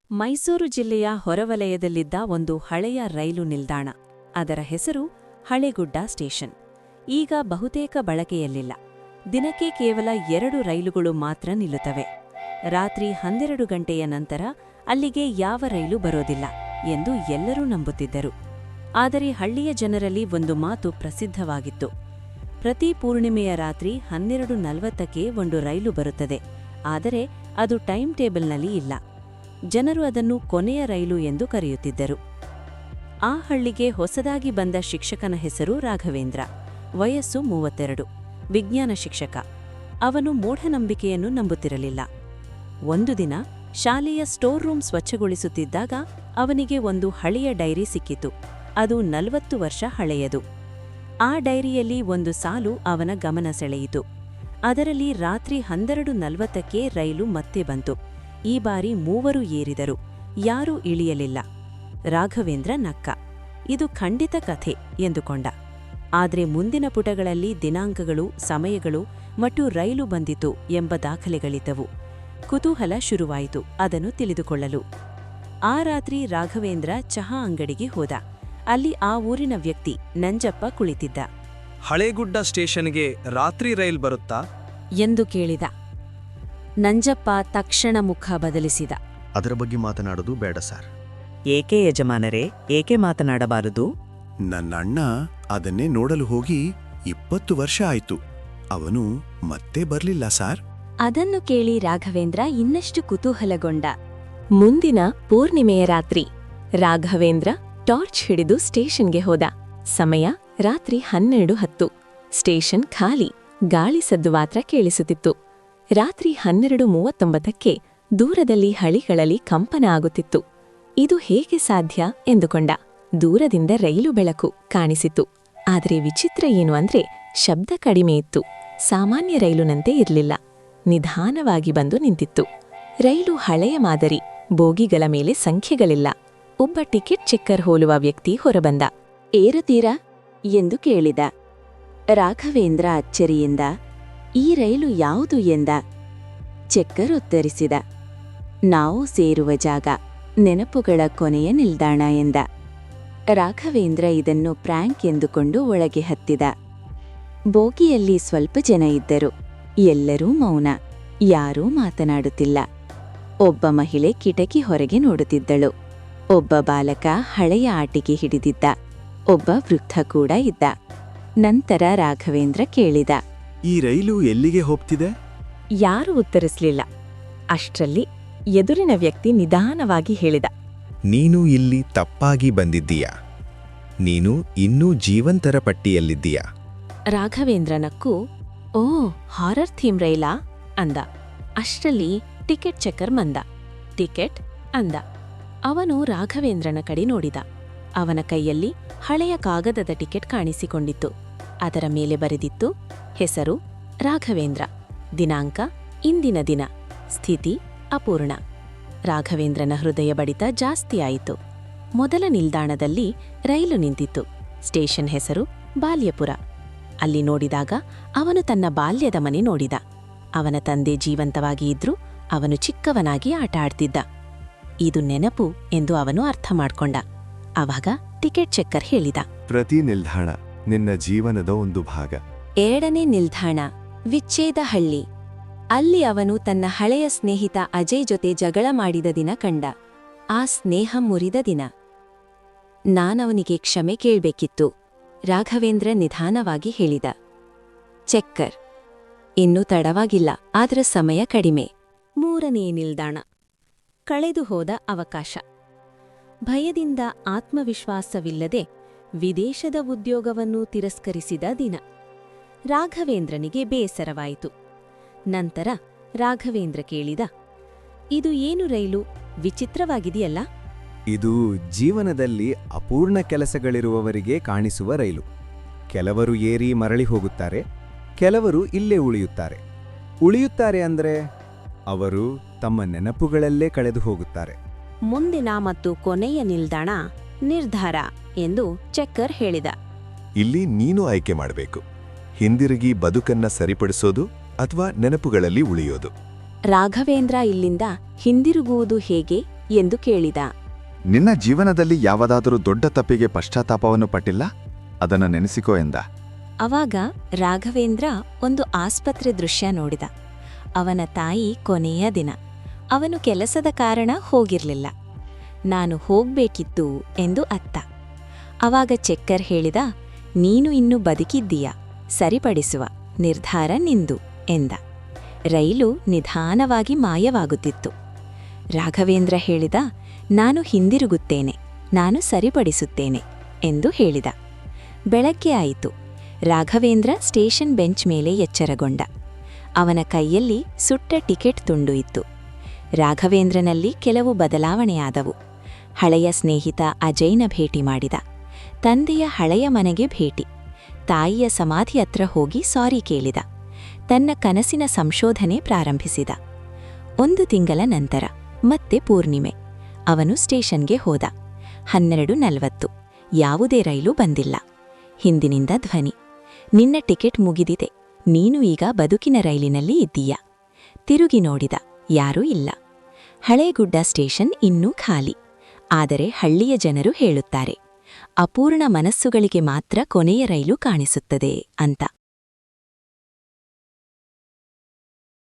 ಮೈಸೂರು ಜಿಲ್ಲೆಯ ಹೊರವಲಯದಲ್ಲಿದ್ದ ಒಂದು ಹಳೆಯ ರೈಲು ನಿಲ್ದಾಣ. ಅದರ ಹೆಸರು ಹಳೆಗುಡ್ಡ ಸ್ಟೇಷನ್. ಈಗ ಬಹುತೇಕ ಬಳಕೆಯಲ್ಲಿಲ್ಲ. ದಿನಕ್ಕೆ ಕೇವಲ 2 ರೈಲುಗಳು ಮಾತ್ರ ನಿಲ್ಲುತ್ತವೆ. ರಾತ್ರಿ 12 ಗಂಟೆಯ ನಂತರ ಅಲ್ಲಿಗೆ ಯಾವ ರೈಲು ಬರೋದಿಲ್ಲ ಎಂದು ಎಲ್ಲರೂ ನಂಬುತ್ತಿದ್ದರು. ಆದರೆ ಹಳ್ಳಿಯ ಜನರಲ್ಲಿ ಒಂದು ಮಾತು ಪ್ರಸಿದ್ಧವಾಗಿತ್ತು. ಪ್ರತಿ ಪೂರ್ಣಿಮೆಯ ರಾತ್ರಿ 12:40ಕ್ಕೆ ಒಂದು ರೈಲು ಬರುತ್ತದೆ, ಆದರೆ ಅದು ಟೈಮ್ ಟೇಬಲ್ನಲ್ಲಿ ಇಲ್ಲ. ಜನರು ಅದನ್ನು ಕೊನೆಯ ರೈಲು ಎಂದು ಕರೆಯುತ್ತಿದ್ದರು. ಆ ಹಳ್ಳಿಗೆ ಹೊಸದಾಗಿ ಬಂದ ಶಿಕ್ಷಕನ ಹೆಸರು ರಾಘವೇಂದ್ರ. ವಯಸ್ಸು 32, ವಿಜ್ಞಾನ ಶಿಕ್ಷಕ. ಅವನು ಮೂಢನಂಬಿಕೆಯನ್ನು ನಂಬುತ್ತಿರಲಿಲ್ಲ. ಒಂದು ದಿನ ಶಾಲೆಯ ಸ್ಟೋರ್ ರೂಮ್ ಸ್ವಚ್ಛಗೊಳಿಸುತ್ತಿದ್ದಾಗ ಅವನಿಗೆ ಒಂದು ಹಳೆಯ ಡೈರಿ ಸಿಕ್ಕಿತು. ಅದು 40 ವರ್ಷ ಹಳೆಯದು. ಆ ಡೈರಿಯಲ್ಲಿ ಒಂದು ಸಾಲು ಅವನ ಗಮನ ಸೆಳೆಯಿತು. ಅದರಲ್ಲಿ ರಾತ್ರಿ 12:40ಕ್ಕೆ ರೈಲು ಮತ್ತೆ ಬಂತು. ಈ ಬಾರಿ 3 ಏರಿದರು, ಯಾರೂ ಇಳಿಯಲಿಲ್ಲ. ರಾಘವೇಂದ್ರ ನಕ್ಕ. ಇದು ಖಂಡಿತ ಕಥೆ ಎಂದುಕೊಂಡ. ಆದರೆ ಮುಂದಿನ ಪುಟಗಳಲ್ಲಿ ದಿನಾಂಕಗಳು, ಸಮಯಗಳು ಮತ್ತು ರೈಲು ಬಂದಿತು ಎಂಬ ದಾಖಲೆಗಳಿದ್ದವು. ಕುತೂಹಲ ಶುರುವಾಯಿತು ಅದನ್ನು ತಿಳಿದುಕೊಳ್ಳಲು. ಆ ರಾತ್ರಿ ರಾಘವೇಂದ್ರ ಚಹಾ ಅಂಗಡಿಗೆ ಹೋದ. ಅಲ್ಲಿ ಆ ಊರಿನ ವ್ಯಕ್ತಿ ನಂಜಪ್ಪ ಕುಳಿತಿದ್ದ. ಹಳೇಗುಡ್ಡ ಸ್ಟೇಷನ್ಗೆ ರಾತ್ರಿ ರೈಲ್ ಬರುತ್ತಾ ಎಂದು ಕೇಳಿದ. ನಂಜಪ್ಪ ತಕ್ಷಣ ಮುಖ ಬದಲಿಸಿದ. ಅದರ ಬಗ್ಗೆ ಮಾತನಾಡೋದು ಬೇಡ ಸರ್. ಏಕೆ ಯಜಮಾನರೇ, ಏಕೆ ಮಾತನಾಡಬಾರದು? ನನ್ನ ಅಣ್ಣ ಅದನ್ನೇ ನೋಡಲು ಹೋಗಿ 20 ವರ್ಷ ಆಯ್ತು. ಅವನು ಮತ್ತೆ ಬರ್ಲಿಲ್ಲ ಸಾರ್. ಅದನ್ನು ಕೇಳಿ ರಾಘವೇಂದ್ರ ಇನ್ನಷ್ಟು ಕುತೂಹಲಗೊಂಡ. ಮುಂದಿನ ಪೂರ್ಣಿಮೆಯ ರಾತ್ರಿ ರಾಘವೇಂದ್ರ ಟಾರ್ಚ್ ಹಿಡಿದು ಸ್ಟೇಷನ್ಗೆ ಹೋದ. ಸಮಯ ರಾತ್ರಿ 12:10. ಸ್ಟೇಷನ್ ಖಾಲಿ, ಗಾಳಿ ಸದ್ದು ಮಾತ್ರ ಕೇಳಿಸುತ್ತಿತ್ತು. ರಾತ್ರಿ 12:39ಕ್ಕೆ ದೂರದಲ್ಲಿ ಹಳಿಗಳಲ್ಲಿ ಕಂಪನ ಆಗುತ್ತಿತ್ತು. ಇದು ಹೇಗೆ ಸಾಧ್ಯ ಎಂದುಕೊಂಡ. ದೂರದಿಂದ ರೈಲು ಬೆಳಕು ಕಾಣಿಸಿತು. ಆದರೆ ವಿಚಿತ್ರ ಏನು ಅಂದ್ರೆ ಶಬ್ದ ಕಡಿಮೆ ಇತ್ತು. ಸಾಮಾನ್ಯ ರೈಲುನಂತೆ ಇರಲಿಲ್ಲ. ನಿಧಾನವಾಗಿ ಬಂದು ನಿಂತಿತ್ತು. ರೈಲು ಹಳೆಯ ಮಾದರಿ, ಬೋಗಿಗಳ ಮೇಲೆ ಸಂಖ್ಯೆಗಳಿಲ್ಲ. ಒಬ್ಬ ಟಿಕೆಟ್ ಚೆಕ್ಕರ್ ಹೋಲುವ ವ್ಯಕ್ತಿ ಹೊರಬಂದ. ಏರುತ್ತೀರಾ ಎಂದು ಕೇಳಿದ. ರಾಘವೇಂದ್ರ ಅಚ್ಚರಿಯಿಂದ ಈ ರೈಲು ಯಾವುದು ಎಂದ. ಚೆಕ್ಕರ್ ಉತ್ತರಿಸಿದ. ನಾವು ಸೇರುವ ಜಾಗ, ನೆನಪುಗಳ ಕೊನೆಯ ನಿಲ್ದಾಣ ಎಂದ. ರಾಘವೇಂದ್ರ ಇದನ್ನು ಪ್ರ್ಯಾಂಕ್ ಎಂದುಕೊಂಡು ಒಳಗೆ ಹತ್ತಿದ. ಬೋಗಿಯಲ್ಲಿ ಸ್ವಲ್ಪ ಜನ ಇದ್ದರು. ಎಲ್ಲರೂ ಮೌನ, ಯಾರೂ ಮಾತನಾಡುತ್ತಿಲ್ಲ. ಒಬ್ಬ ಮಹಿಳೆ ಕಿಟಕಿ ಹೊರಗೆ ನೋಡುತ್ತಿದ್ದಳು. ಒಬ್ಬ ಬಾಲಕ ಹಳೆಯ ಆಟಿಕೆ ಹಿಡಿದಿದ್ದ. ಒಬ್ಬ ವೃದ್ಧ ಕೂಡ ಇದ್ದ. ನಂತರ ರಾಘವೇಂದ್ರ ಕೇಳಿದ, ಈ ರೈಲು ಎಲ್ಲಿಗೆ ಹೋಗ್ತಿದೆ? ಯಾರೂ ಉತ್ತರಿಸಲಿಲ್ಲ. ಅಷ್ಟರಲ್ಲಿ ಎದುರಿನ ವ್ಯಕ್ತಿ ನಿಧಾನವಾಗಿ ಹೇಳಿದ, ನೀನು ಇಲ್ಲಿ ತಪ್ಪಾಗಿ ಬಂದಿದ್ದೀಯಾ. ನೀನು ಇನ್ನೂ ಜೀವಂತರ ಪಟ್ಟಿಯಲ್ಲಿದ್ದೀಯಾ. ರಾಘವೇಂದ್ರನಕ್ಕೂ ಓ, ಹಾರರ್ ಥೀಮ್ ರೈಲಾ ಅಂದ. ಅಷ್ಟರಲ್ಲಿ ಟಿಕೆಟ್ ಚೆಕ್ಕರ್ ಬಂದ. ಟಿಕೆಟ್ ಅಂದ. ಅವನು ರಾಘವೇಂದ್ರನ ಕಡೆ ನೋಡಿದ. ಅವನ ಕೈಯಲ್ಲಿ ಹಳೆಯ ಕಾಗದದ ಟಿಕೆಟ್ ಕಾಣಿಸಿಕೊಂಡಿತ್ತು. ಅದರ ಮೇಲೆ ಬರೆದಿತ್ತು, ಹೆಸರು ರಾಘವೇಂದ್ರ, ದಿನಾಂಕ ಇಂದಿನ ದಿನ, ಸ್ಥಿತಿ ಅಪೂರ್ಣ. ರಾಘವೇಂದ್ರನ ಹೃದಯ ಬಡಿತ ಜಾಸ್ತಿಯಾಯಿತು. ಮೊದಲ ನಿಲ್ದಾಣದಲ್ಲಿ ರೈಲು ನಿಂತಿತ್ತು. ಸ್ಟೇಷನ್ ಹೆಸರು ಬಾಲ್ಯಪುರ. ಅಲ್ಲಿ ನೋಡಿದಾಗ ಅವನು ತನ್ನ ಬಾಲ್ಯದ ಮನೆ ನೋಡಿದ. ಅವನ ತಂದೆ ಜೀವಂತವಾಗಿ ಇದ್ರೂ ಅವನು ಚಿಕ್ಕವನಾಗಿ ಆಟ ಆಡ್ತಿದ್ದ. ಇದು ನೆನಪು ಎಂದು ಅವನು ಅರ್ಥ ಮಾಡ್ಕೊಂಡ. ಆವಾಗ ಟಿಕೆಟ್ ಚೆಕ್ಕರ್ ಹೇಳಿದ, ಪ್ರತಿ ನಿಲ್ದಾಣ ನಿನ್ನ ಜೀವನದ ಒಂದು ಭಾಗ. 2ನೇ ನಿಲ್ದಾಣ ವಿಚ್ಛೇದಹಳ್ಳಿ. ಅಲ್ಲಿ ಅವನು ತನ್ನ ಹಳೆಯ ಸ್ನೇಹಿತ ಅಜಯ್ ಜೊತೆ ಜಗಳ ಮಾಡಿದ ದಿನ ಕಂಡ. ಆ ಸ್ನೇಹ ಮುರಿದ ದಿನ. ನಾನವನಿಗೆ ಕ್ಷಮೆ ಕೇಳ್ಬೇಕಿತ್ತು, ರಾಘವೇಂದ್ರ ನಿಧಾನವಾಗಿ ಹೇಳಿದ. ಚೆಕ್ಕರ್, ಇನ್ನೂ ತಡವಾಗಿಲ್ಲ, ಆದ್ರ ಸಮಯ ಕಡಿಮೆ. 3ನೇ ನಿಲ್ದಾಣ ಕಳೆದು ಹೋದ ಅವಕಾಶ. ಭಯದಿಂದ ಆತ್ಮವಿಶ್ವಾಸವಿಲ್ಲದೆ ವಿದೇಶದ ಉದ್ಯೋಗವನ್ನು ತಿರಸ್ಕರಿಸಿದ ದಿನ. ರಾಘವೇಂದ್ರನಿಗೆ ಬೇಸರವಾಯಿತು. ನಂತರ ರಾಘವೇಂದ್ರ ಕೇಳಿದ, ಇದು ಏನು ರೈಲು, ವಿಚಿತ್ರವಾಗಿದೆಯಲ್ಲ? ಇದು ಜೀವನದಲ್ಲಿ ಅಪೂರ್ಣ ಕೆಲಸಗಳಿರುವವರಿಗೆ ಕಾಣಿಸುವ ರೈಲು. ಕೆಲವರು ಏರಿ ಮರಳಿ ಹೋಗುತ್ತಾರೆ, ಕೆಲವರು ಇಲ್ಲೇ ಉಳಿಯುತ್ತಾರೆ. ಉಳಿಯುತ್ತಾರೆ ಅಂದ್ರೆ ಅವರು ತಮ್ಮ ನೆನಪುಗಳಲ್ಲೇ ಕಳೆದು ಹೋಗುತ್ತಾರೆ. ಮುಂದಿನ ಮತ್ತು ಕೊನೆಯ ನಿಲ್ದಾಣ ನಿರ್ಧಾರ ಎಂದು ಚೆಕ್ಕರ್ ಹೇಳಿದ. ಇಲ್ಲಿ ನೀನು ಆಯ್ಕೆ ಮಾಡಬೇಕು. ಹಿಂದಿರುಗಿ ಬದುಕನ್ನ ಸರಿಪಡಿಸೋದು ಅಥವಾ ನೆನಪುಗಳಲ್ಲಿ ಉಳಿಯೋದು? ರಾಘವೇಂದ್ರ ಇಲ್ಲಿಂದ ಹಿಂದಿರುಗುವುದು ಹೇಗೆ ಎಂದು ಕೇಳಿದ. ನಿನ್ನ ಜೀವನದಲ್ಲಿ ಯಾವುದಾದರೂ ದೊಡ್ಡ ತಪ್ಪಿಗೆ ಪಶ್ಚಾತ್ತಾಪವನ್ನು ಪಟ್ಟಿಲ್ಲ? ಅದನ್ನು ನೆನೆಸಿಕೋ ಎಂದ. ಅವಾಗ ರಾಘವೇಂದ್ರ ಒಂದು ಆಸ್ಪತ್ರೆ ದೃಶ್ಯ ನೋಡಿದ. ಅವನ ತಾಯಿ ಕೊನೆಯ ದಿನ. ಅವನು ಕೆಲಸದ ಕಾರಣ ಹೋಗಿರ್ಲಿಲ್ಲ. ನಾನು ಹೋಗ್ಬೇಕಿತ್ತು ಎಂದು ಅತ್ತ. ಅವಾಗ ಚೆಕ್ಕರ್ ಹೇಳಿದ, ನೀನು ಇನ್ನು ಬದುಕಿದ್ದೀಯ, ಸರಿಪಡಿಸುವ ನಿರ್ಧಾರ ನಿಂದು ಎಂದ. ರೈಲು ನಿಧಾನವಾಗಿ ಮಾಯವಾಗುತ್ತಿತ್ತು. ರಾಘವೇಂದ್ರ ಹೇಳಿದ, ನಾನು ಹಿಂದಿರುಗುತ್ತೇನೆ, ನಾನು ಸರಿಪಡಿಸುತ್ತೇನೆ ಎಂದು ಹೇಳಿದ. ಬೆಳಗ್ಗೆ ಆಯಿತು. ರಾಘವೇಂದ್ರ ಸ್ಟೇಷನ್ ಬೆಂಚ್ ಮೇಲೆ ಎಚ್ಚರಗೊಂಡ. ಅವನ ಕೈಯಲ್ಲಿ ಸುಟ್ಟ ಟಿಕೆಟ್ ತುಂಡು ಇತ್ತು. ರಾಘವೇಂದ್ರನಲ್ಲಿ ಕೆಲವು ಬದಲಾವಣೆಯಾದವು. ಹಳೆಯ ಸ್ನೇಹಿತ ಅಜಯ್ನ ಭೇಟಿ ಮಾಡಿದ. ತಂದೆಯ ಹಳೆಯ ಮನೆಗೆ ಭೇಟಿ. ತಾಯಿಯ ಸಮಾಧಿ ಹತ್ರ ಹೋಗಿ ಸಾರಿ ಕೇಳಿದ. ತನ್ನ ಕನಸಿನ ಸಂಶೋಧನೆ ಪ್ರಾರಂಭಿಸಿದ. 1 ತಿಂಗಳ ನಂತರ ಮತ್ತೆ ಪೂರ್ಣಿಮೆ. ಅವನು ಸ್ಟೇಷನ್ಗೆ ಹೋದ. 12:40. ಯಾವುದೇ ರೈಲು ಬಂದಿಲ್ಲ. ಹಿಂದಿನಿಂದ ಧ್ವನಿ, ನಿನ್ನ ಟಿಕೆಟ್ ಮುಗಿದಿದೆ, ನೀನು ಈಗ ಬದುಕಿನ ರೈಲಿನಲ್ಲಿ ಇದ್ದೀಯ. ತಿರುಗಿ ನೋಡಿದ, ಯಾರೂ ಇಲ್ಲ. ಹಳೇಗುಡ್ಡ ಸ್ಟೇಷನ್ ಇನ್ನೂ ಖಾಲಿ. ಆದರೆ ಹಳ್ಳಿಯ ಜನರು ಹೇಳುತ್ತಾರೆ, ಅಪೂರ್ಣ ಮನಸ್ಸುಗಳಿಗೆ ಮಾತ್ರ ಕೊನೆಯ ರೈಲು ಕಾಣಿಸುತ್ತದೆ ಅಂತ.